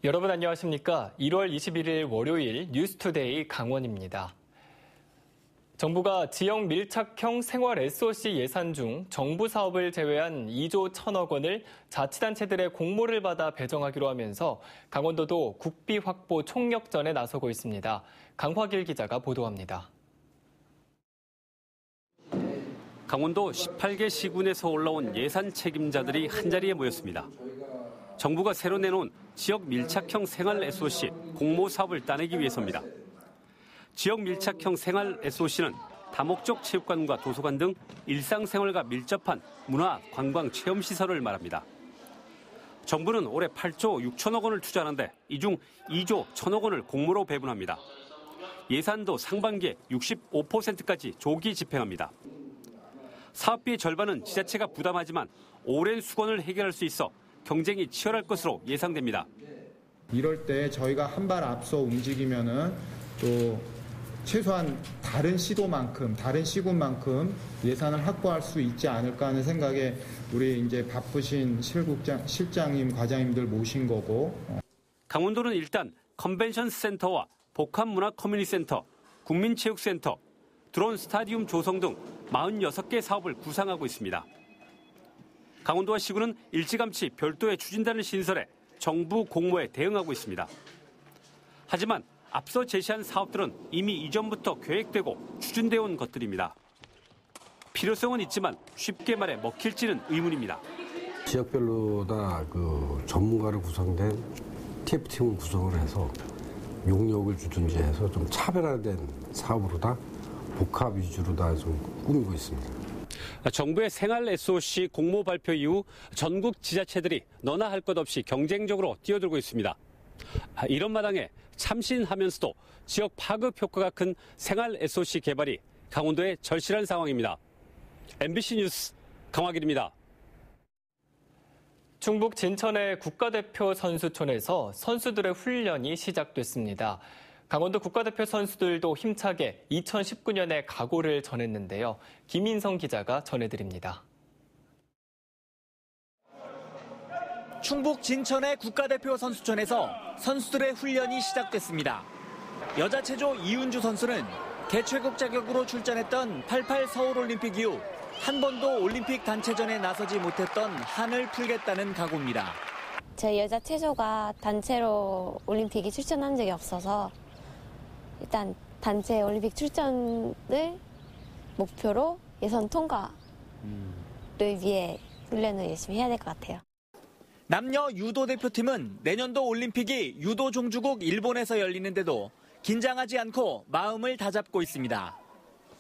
여러분 안녕하십니까? 1월 21일 월요일 뉴스투데이 강원입니다. 정부가 지역 밀착형 생활 SOC 예산 중 정부 사업을 제외한 2조 1천억 원을 자치단체들의 공모를 받아 배정하기로 하면서 강원도도 국비 확보 총력전에 나서고 있습니다. 강화길 기자가 보도합니다. 강원도 18개 시군에서 올라온 예산 책임자들이 한자리에 모였습니다. 정부가 새로 내놓은 지역 밀착형 생활 SOC 공모 사업을 따내기 위해서입니다. 지역 밀착형 생활 SOC는 다목적 체육관과 도서관 등 일상생활과 밀접한 문화, 관광, 체험시설을 말합니다. 정부는 올해 8조 6천억 원을 투자하는데 이 중 2조 1천억 원을 공모로 배분합니다. 예산도 상반기에 65%까지 조기 집행합니다. 사업비의 절반은 지자체가 부담하지만 오랜 수건을 해결할 수 있어 경쟁이 치열할 것으로 예상됩니다. 이럴 때 저희가 한 발 앞서 움직이면은 또 최소한 다른 시도만큼, 다른 시군만큼 예산을 확보할 수 있지 않을까 하는 생각에 우리 이제 바쁘신 실장님, 과장님들 모신 거고. 강원도는 일단 컨벤션 센터와 복합문화 커뮤니티센터, 국민체육센터, 드론 스타디움 조성 등 46개 사업을 구상하고 있습니다. 강원도와 시군은 일찌감치 별도의 추진단을 신설해 정부 공모에 대응하고 있습니다. 하지만 앞서 제시한 사업들은 이미 이전부터 계획되고 추진되어 온 것들입니다. 필요성은 있지만 쉽게 말해 먹힐지는 의문입니다. 지역별로 다 전문가를 구성된 TF팀을 구성을 해서 용역을 주든지 해서 좀 차별화된 사업으로 다 복합 위주로 다 좀 꾸미고 있습니다. 정부의 생활 SOC 공모 발표 이후 전국 지자체들이 너나 할 것 없이 경쟁적으로 뛰어들고 있습니다. 이런 마당에 참신하면서도 지역 파급 효과가 큰 생활 SOC 개발이 강원도에 절실한 상황입니다. MBC 뉴스 강화길입니다. 충북 진천의 국가대표 선수촌에서 선수들의 훈련이 시작됐습니다. 강원도 국가대표 선수들도 힘차게 2019년에 각오를 전했는데요. 김인성 기자가 전해드립니다. 충북 진천의 국가대표 선수촌에서 선수들의 훈련이 시작됐습니다. 여자 체조 이은주 선수는 개최국 자격으로 출전했던 88 서울올림픽 이후 한 번도 올림픽 단체전에 나서지 못했던 한을 풀겠다는 각오입니다. 제 여자 체조가 단체로 올림픽에 출전한 적이 없어서 일단 단체 올림픽 출전을 목표로 예선 통과를 위해 훈련을 열심히 해야 될 것 같아요. 남녀 유도 대표팀은 내년도 올림픽이 유도 종주국 일본에서 열리는데도 긴장하지 않고 마음을 다잡고 있습니다.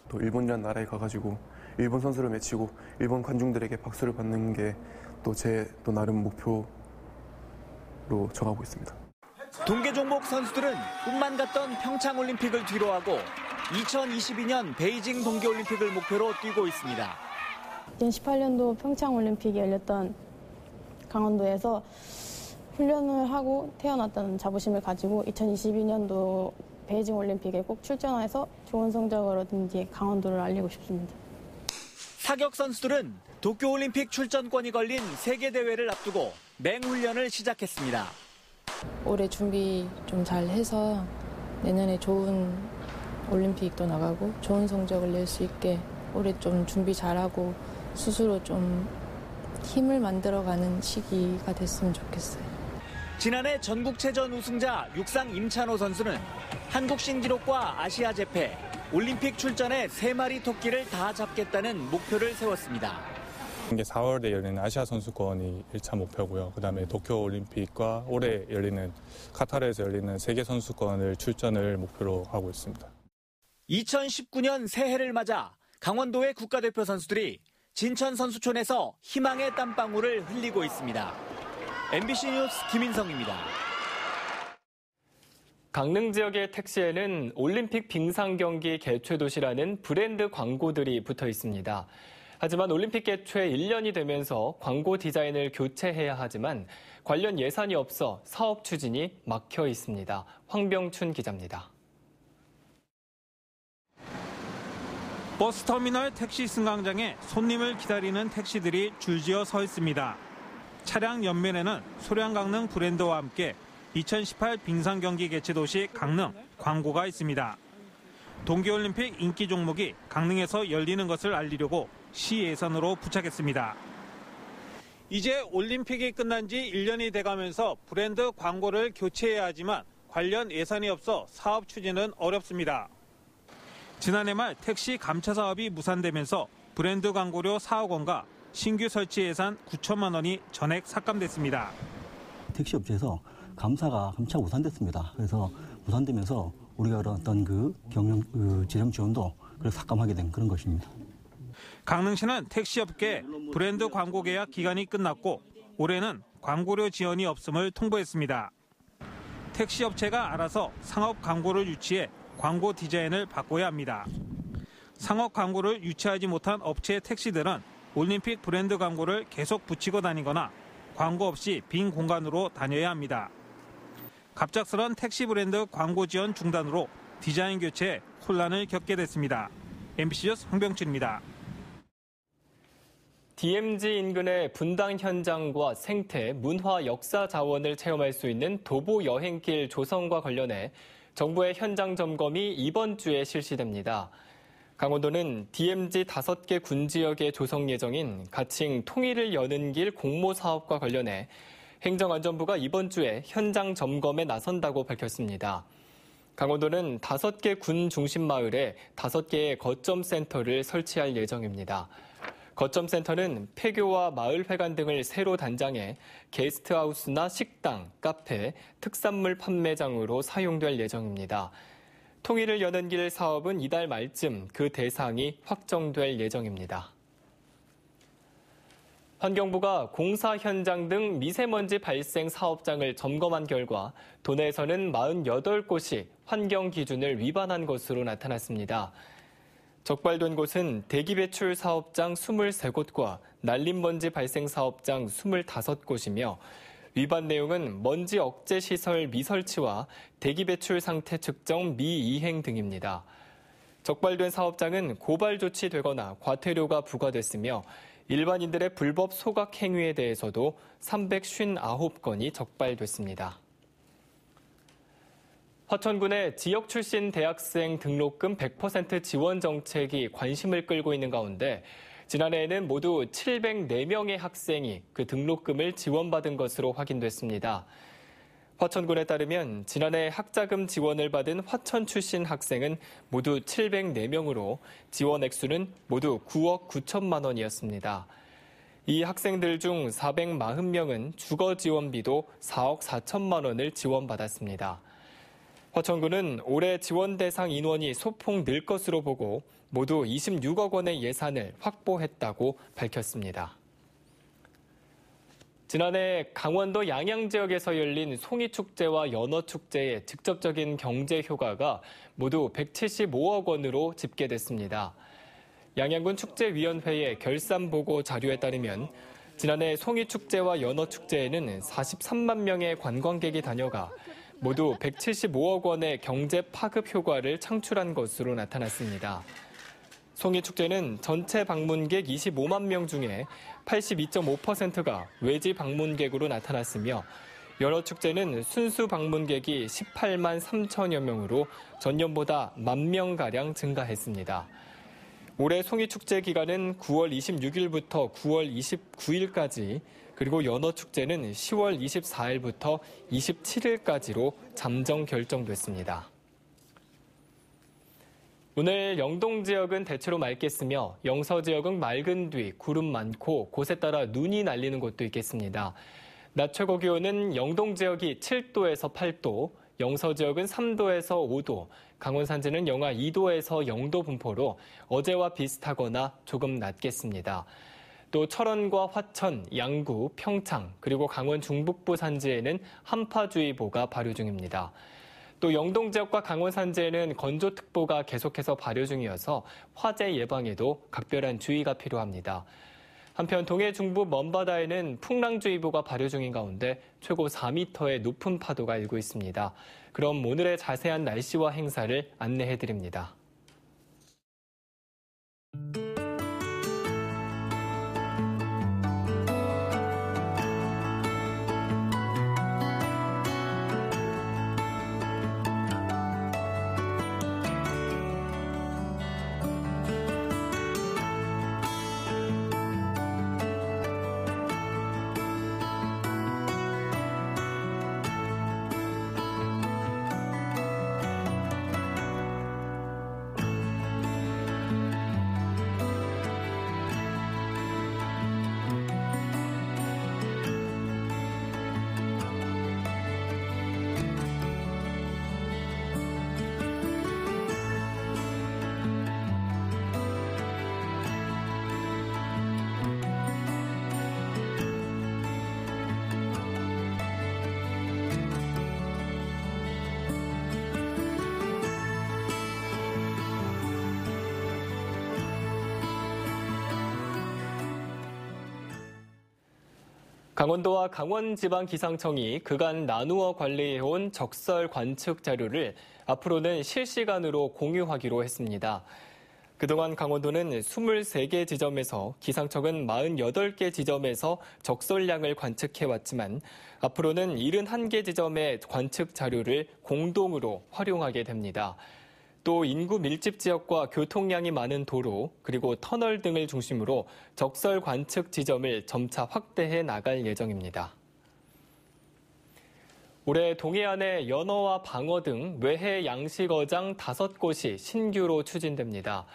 또 일본이라는 나라에 가가지고 일본 선수를 맺히고 일본 관중들에게 박수를 받는 게 또 제 나름 목표로 정하고 있습니다. 동계 종목 선수들은 꿈만 같던 평창올림픽을 뒤로하고 2022년 베이징 동계올림픽을 목표로 뛰고 있습니다. 2018년도 평창올림픽이 열렸던 강원도에서 훈련을 하고 태어났다는 자부심을 가지고 2022년도 베이징 올림픽에 꼭 출전해서 좋은 성적을 얻은 뒤에 강원도를 알리고 싶습니다. 사격 선수들은 도쿄올림픽 출전권이 걸린 세계대회를 앞두고 맹훈련을 시작했습니다. 올해 준비 좀 잘해서 내년에 좋은 올림픽도 나가고 좋은 성적을 낼 수 있게 올해 좀 준비 잘하고 스스로 좀 힘을 만들어가는 시기가 됐으면 좋겠어요. 지난해 전국체전 우승자 육상 임찬호 선수는 한국 신기록과 아시아 재패, 올림픽 출전에 3마리 토끼를 다 잡겠다는 목표를 세웠습니다. 이게 4월에 열리는 아시아 선수권이 1차 목표고요. 그다음에 도쿄올림픽과 올해 열리는 카타르에서 열리는 세계 선수권을 출전을 목표로 하고 있습니다. 2019년 새해를 맞아 강원도의 국가대표 선수들이 진천 선수촌에서 희망의 땀방울을 흘리고 있습니다. MBC 뉴스 김인성입니다. 강릉 지역의 택시에는 올림픽 빙상 경기 개최 도시라는 브랜드 광고들이 붙어 있습니다. 하지만 올림픽 개최 1년이 되면서 광고 디자인을 교체해야 하지만 관련 예산이 없어 사업 추진이 막혀 있습니다. 황병춘 기자입니다. 버스터미널 택시 승강장에 손님을 기다리는 택시들이 줄지어 서 있습니다. 차량 옆면에는 소량강릉 브랜드와 함께 2018 빙상 경기 개최 도시 강릉 광고가 있습니다. 동계올림픽 인기 종목이 강릉에서 열리는 것을 알리려고 시 예산으로 부착했습니다. 이제 올림픽이 끝난 지 1년이 돼가면서 브랜드 광고를 교체해야 하지만 관련 예산이 없어 사업 추진은 어렵습니다. 지난해 말 택시 감차 사업이 무산되면서 브랜드 광고료 4억 원과 신규 설치 예산 9천만 원이 전액 삭감됐습니다. 택시업체에서 감차 무산됐습니다. 그래서 무산되면서 우리가 어떤 재정 지원도 삭감하게 된 그런 것입니다. 강릉시는 택시업계 브랜드 광고 계약 기간이 끝났고 올해는 광고료 지원이 없음을 통보했습니다. 택시업체가 알아서 상업 광고를 유치해 광고 디자인을 바꿔야 합니다. 상업 광고를 유치하지 못한 업체의 택시들은 올림픽 브랜드 광고를 계속 붙이고 다니거나 광고 없이 빈 공간으로 다녀야 합니다. 갑작스런 택시 브랜드 광고 지원 중단으로 디자인 교체에 혼란을 겪게 됐습니다. MBC 뉴스 황병철입니다. DMZ 인근의 분당 현장과 생태, 문화, 역사 자원을 체험할 수 있는 도보 여행길 조성과 관련해 정부의 현장 점검이 이번 주에 실시됩니다. 강원도는 DMZ 5개 군지역의 조성 예정인 가칭 통일을 여는 길 공모 사업과 관련해 행정안전부가 이번 주에 현장 점검에 나선다고 밝혔습니다. 강원도는 5개 군 중심 마을에 5개의 거점센터를 설치할 예정입니다. 거점센터는 폐교와 마을회관 등을 새로 단장해 게스트하우스나 식당, 카페, 특산물 판매장으로 사용될 예정입니다. 통일을 여는 길 사업은 이달 말쯤 그 대상이 확정될 예정입니다. 환경부가 공사 현장 등 미세먼지 발생 사업장을 점검한 결과 도내에서는 48곳이 환경 기준을 위반한 것으로 나타났습니다. 적발된 곳은 대기배출 사업장 23곳과 난림먼지 발생 사업장 25곳이며 위반 내용은 먼지 억제 시설 미설치와 대기배출 상태 측정 미이행 등입니다. 적발된 사업장은 고발 조치되거나 과태료가 부과됐으며 일반인들의 불법 소각 행위에 대해서도 359건이 적발됐습니다. 화천군의 지역 출신 대학생 등록금 100% 지원 정책이 관심을 끌고 있는 가운데 지난해에는 모두 704명의 학생이 그 등록금을 지원받은 것으로 확인됐습니다. 화천군에 따르면 지난해 학자금 지원을 받은 화천 출신 학생은 모두 704명으로 지원 액수는 모두 9억 9천만 원이었습니다. 이 학생들 중 440명은 주거 지원비도 4억 4천만 원을 지원받았습니다. 화천군은 올해 지원 대상 인원이 소폭 늘 것으로 보고 모두 26억 원의 예산을 확보했다고 밝혔습니다. 지난해 강원도 양양 지역에서 열린 송이축제와 연어축제의 직접적인 경제 효과가 모두 175억 원으로 집계됐습니다. 양양군 축제위원회의 결산보고 자료에 따르면 지난해 송이축제와 연어축제에는 43만 명의 관광객이 다녀가 모두 175억 원의 경제 파급 효과를 창출한 것으로 나타났습니다. 송이축제는 전체 방문객 25만 명 중에 82.5%가 외지 방문객으로 나타났으며 연어축제는 순수 방문객이 18만 3천여 명으로 전년보다 1만 명가량 증가했습니다. 올해 송이축제 기간은 9월 26일부터 9월 29일까지 그리고 연어축제는 10월 24일부터 27일까지로 잠정 결정됐습니다. 오늘 영동 지역은 대체로 맑겠으며 영서 지역은 맑은 뒤 구름 많고 곳에 따라 눈이 날리는 곳도 있겠습니다. 낮 최고 기온은 영동 지역이 7도에서 8도, 영서 지역은 3도에서 5도, 강원 산지는 영하 2도에서 0도 분포로 어제와 비슷하거나 조금 낮겠습니다. 또 철원과 화천, 양구, 평창, 그리고 강원 중북부 산지에는 한파주의보가 발효 중입니다. 또 영동 지역과 강원 산지에는 건조특보가 계속해서 발효 중이어서 화재 예방에도 각별한 주의가 필요합니다. 한편 동해 중부 먼바다에는 풍랑주의보가 발효 중인 가운데 최고 4m의 높은 파도가 일고 있습니다. 그럼 오늘의 자세한 날씨와 행사를 안내해드립니다. 강원도와 강원지방기상청이 그간 나누어 관리해온 적설 관측 자료를 앞으로는 실시간으로 공유하기로 했습니다. 그동안 강원도는 23개 지점에서, 기상청은 48개 지점에서 적설량을 관측해왔지만 앞으로는 71개 지점의 관측 자료를 공동으로 활용하게 됩니다. 또 인구 밀집 지역과 교통량이 많은 도로, 그리고 터널 등을 중심으로 적설 관측 지점을 점차 확대해 나갈 예정입니다. 올해 동해안에 연어와 방어 등 외해 양식어장 5곳이 신규로 추진됩니다.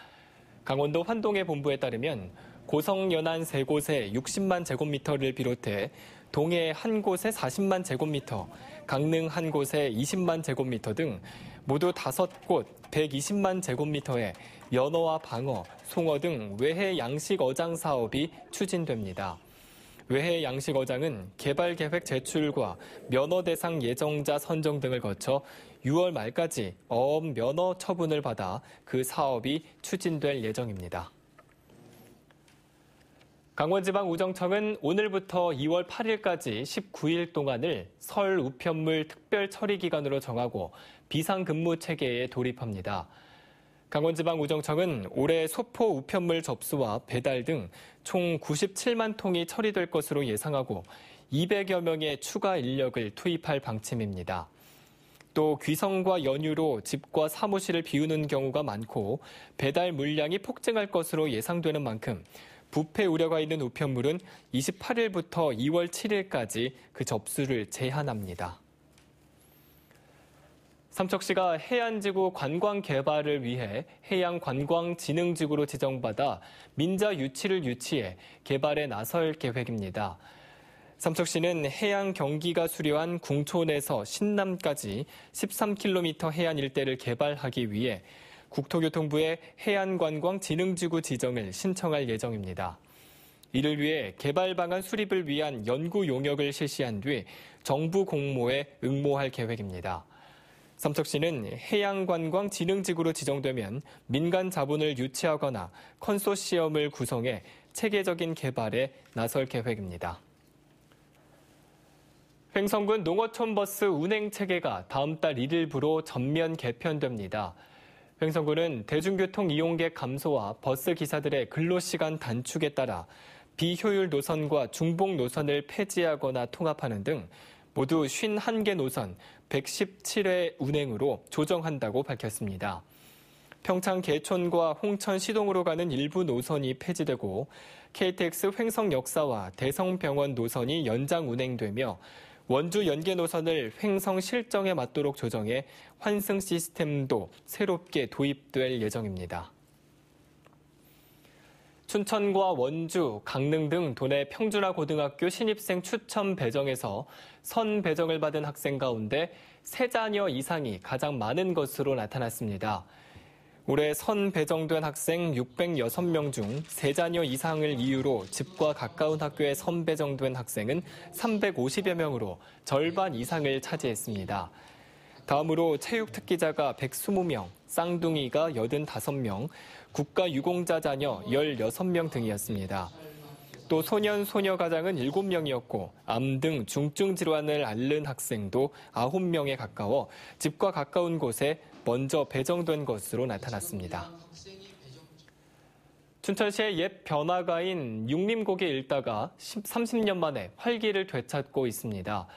강원도 환동해 본부에 따르면 고성 연안 3곳에 60만 제곱미터를 비롯해 동해 한 곳에 40만 제곱미터, 강릉 한 곳에 20만 제곱미터 등 모두 5곳 120만 제곱미터의 연어와 방어, 송어 등 외해 양식어장 사업이 추진됩니다. 외해 양식어장은 개발계획 제출과 면허 대상 예정자 선정 등을 거쳐 6월 말까지 어업 면허 처분을 받아 그 사업이 추진될 예정입니다. 강원지방우정청은 오늘부터 2월 8일까지 19일 동안을 설 우편물 특별 처리 기간으로 정하고 비상근무 체계에 돌입합니다. 강원지방우정청은 올해 소포 우편물 접수와 배달 등 총 97만 통이 처리될 것으로 예상하고 200여 명의 추가 인력을 투입할 방침입니다. 또 귀성과 연휴로 집과 사무실을 비우는 경우가 많고 배달 물량이 폭증할 것으로 예상되는 만큼 부패 우려가 있는 우편물은 28일부터 2월 7일까지 그 접수를 제한합니다. 삼척시가 해안지구 관광 개발을 위해 해양관광진흥지구로 지정받아 민자 유치를 유치해 개발에 나설 계획입니다. 삼척시는 해양 경기가 수려한 궁촌에서 신남까지 13km 해안 일대를 개발하기 위해 국토교통부에 해안관광진흥지구 지정을 신청할 예정입니다. 이를 위해 개발 방안 수립을 위한 연구 용역을 실시한 뒤 정부 공모에 응모할 계획입니다. 삼척시는 해양관광진흥지구로 지정되면 민간 자본을 유치하거나 컨소시엄을 구성해 체계적인 개발에 나설 계획입니다. 횡성군 농어촌버스 운행 체계가 다음 달 1일부로 전면 개편됩니다. 횡성군은 대중교통 이용객 감소와 버스 기사들의 근로시간 단축에 따라 비효율 노선과 중복 노선을 폐지하거나 통합하는 등 모두 51개 노선 117회 운행으로 조정한다고 밝혔습니다. 평창 개촌과 홍천 시동으로 가는 일부 노선이 폐지되고 KTX 횡성 역사와 대성병원 노선이 연장 운행되며 원주 연계 노선을 횡성 실정에 맞도록 조정해 환승 시스템도 새롭게 도입될 예정입니다. 춘천과 원주, 강릉 등 도내 평준화 고등학교 신입생 추첨 배정에서 선 배정을 받은 학생 가운데 3자녀 이상이 가장 많은 것으로 나타났습니다. 올해 선 배정된 학생 606명 중 3자녀 이상을 이유로 집과 가까운 학교에 선 배정된 학생은 350여 명으로 절반 이상을 차지했습니다. 다음으로 체육특기자가 120명, 쌍둥이가 85명, 국가유공자 자녀 16명 등이었습니다. 또 소년, 소녀 가장은 7명이었고 암 등 중증 질환을 앓는 학생도 9명에 가까워 집과 가까운 곳에 먼저 배정된 것으로 나타났습니다. 춘천시의 옛 번화가인 육림고개 일다가 30년 만에 활기를 되찾고 있습니다.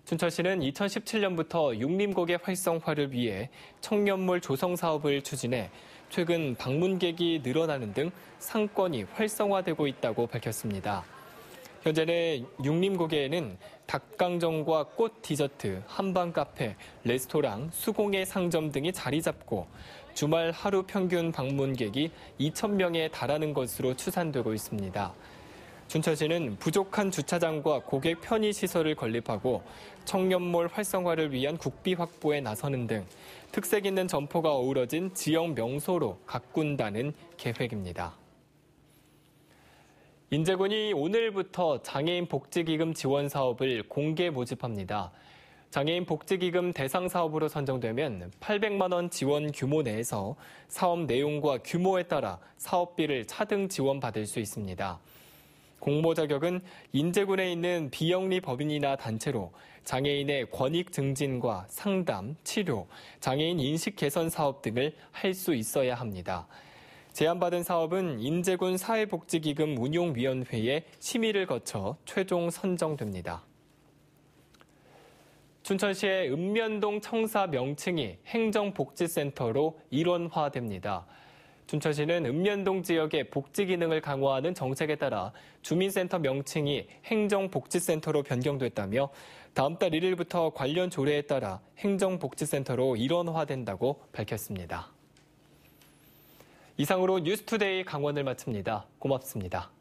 춘천시는 2017년부터 육림고개 활성화를 위해 청년몰 조성 사업을 추진해 최근 방문객이 늘어나는 등 상권이 활성화되고 있다고 밝혔습니다. 현재는 육림고개에는 닭강정과 꽃 디저트, 한방 카페, 레스토랑, 수공예 상점 등이 자리 잡고 주말 하루 평균 방문객이 2,000명에 달하는 것으로 추산되고 있습니다. 춘천시는 부족한 주차장과 고객 편의 시설을 건립하고 청년몰 활성화를 위한 국비 확보에 나서는 등 특색 있는 점포가 어우러진 지역 명소로 가꾼다는 계획입니다. 인제군이 오늘부터 장애인 복지기금 지원 사업을 공개 모집합니다. 장애인 복지기금 대상 사업으로 선정되면 800만 원 지원 규모 내에서 사업 내용과 규모에 따라 사업비를 차등 지원받을 수 있습니다. 공모 자격은 인제군에 있는 비영리 법인이나 단체로 장애인의 권익 증진과 상담, 치료, 장애인 인식 개선 사업 등을 할 수 있어야 합니다. 제안받은 사업은 인제군 사회복지기금 운용위원회의 심의를 거쳐 최종 선정됩니다. 춘천시의 읍면동 청사 명칭이 행정복지센터로 일원화됩니다. 춘천시는 읍면동 지역의 복지 기능을 강화하는 정책에 따라 주민센터 명칭이 행정복지센터로 변경됐다며 다음 달 1일부터 관련 조례에 따라 행정복지센터로 일원화된다고 밝혔습니다. 이상으로 뉴스투데이 강원을 마칩니다. 고맙습니다.